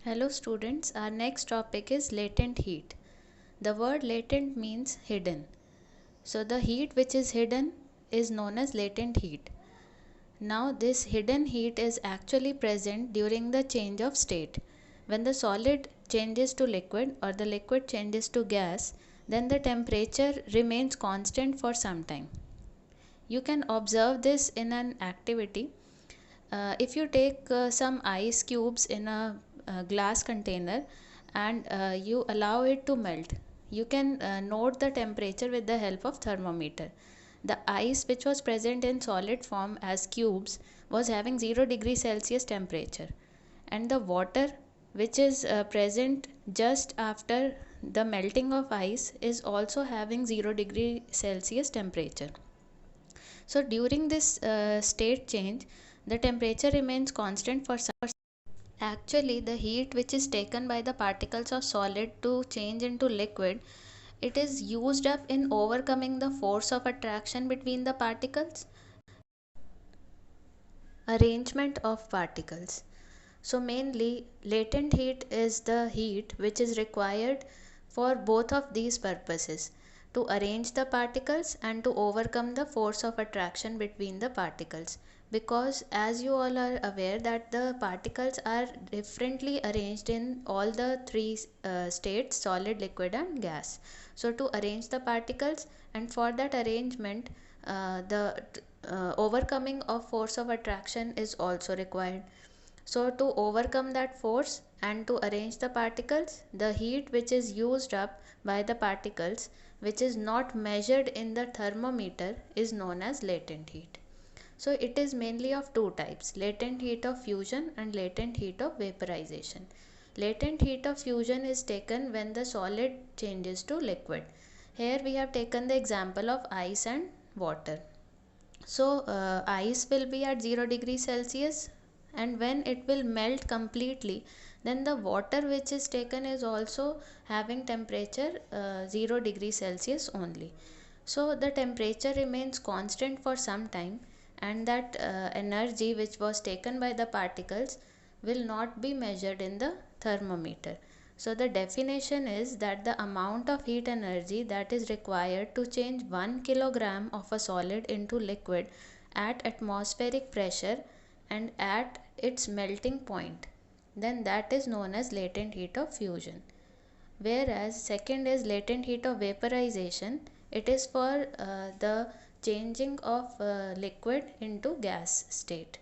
Hello students, our next topic is latent heat. The word latent means hidden. So the heat which is hidden is known as latent heat. Now this hidden heat is actually present during the change of state. When the solid changes to liquid or the liquid changes to gas, then the temperature remains constant for some time. You can observe this in an activity. If you take some ice cubes in a glass container and you allow it to melt, you can note the temperature with the help of thermometer. The ice which was present in solid form as cubes was having 0 degree Celsius temperature, and the water which is present just after the melting of ice is also having 0 degree Celsius temperature. So during this state change, the temperature remains constant for some. Actually, the heat which is taken by the particles of solid to change into liquid, it is used up in overcoming the force of attraction between the particles. Arrangement of particles. So mainly latent heat is the heat which is required for both of these purposes, to arrange the particles and to overcome the force of attraction between the particles, because as you all are aware that the particles are differently arranged in all the three states, solid, liquid and gas. So to arrange the particles, and for that arrangement the overcoming of force of attraction is also required. So to overcome that force and to arrange the particles, the heat which is used up by the particles, which is not measured in the thermometer, is known as latent heat. So it is mainly of two types: latent heat of fusion and latent heat of vaporization. Latent heat of fusion is taken when the solid changes to liquid. Here we have taken the example of ice and water. So ice will be at 0 degree Celsius, and when it will melt completely, then the water which is taken is also having temperature 0 degree Celsius only. So the temperature remains constant for some time, and that energy which was taken by the particles will not be measured in the thermometer. So the definition is that the amount of heat energy that is required to change 1 kilogram of a solid into liquid at atmospheric pressure and at its melting point, then that is known as latent heat of fusion. Whereas second is latent heat of vaporization. It is for the changing of liquid into gas state.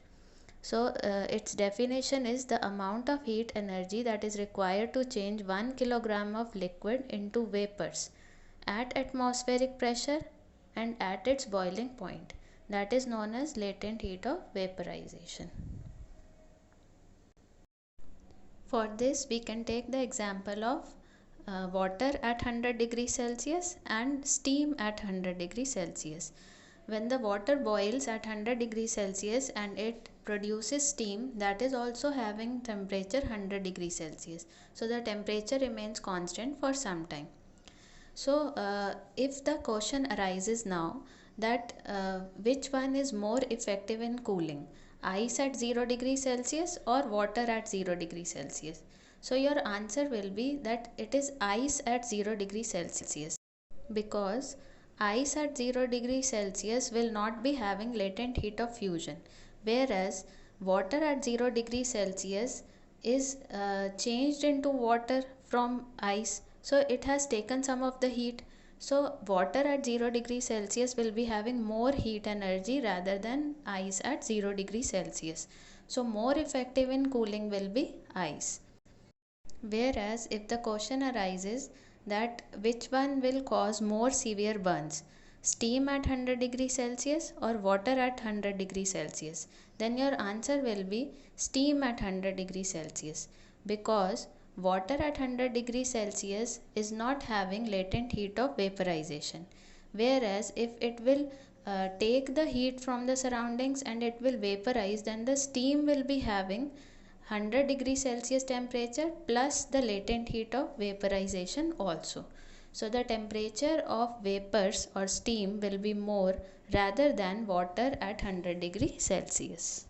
So its definition is the amount of heat energy that is required to change 1 kilogram of liquid into vapors at atmospheric pressure and at its boiling point. That is known as latent heat of vaporization. For this we can take the example of water at 100 degrees Celsius and steam at 100 degrees Celsius. When the water boils at 100 degrees Celsius and it produces steam that is also having temperature 100 degrees Celsius, so the temperature remains constant for some time. So if the question arises now that which one is more effective in cooling, ice at 0 degree Celsius or water at 0 degree Celsius? So your answer will be that it is ice at 0 degree Celsius, because ice at 0 degree Celsius will not be having latent heat of fusion, whereas water at 0 degree Celsius is changed into water from ice, so it has taken some of the heat. So water at 0 degree Celsius will be having more heat energy rather than ice at 0 degree Celsius. So more effective in cooling will be ice. Whereas if the question arises that which one will cause more severe burns, steam at 100 degrees Celsius or water at 100 degrees Celsius, then your answer will be steam at 100 degrees Celsius, because water at 100 degrees Celsius is not having latent heat of vaporization. Whereas if it will take the heat from the surroundings and it will vaporize, then the steam will be having 100 degrees Celsius temperature plus the latent heat of vaporization also. So the temperature of vapors or steam will be more rather than water at 100 degrees Celsius.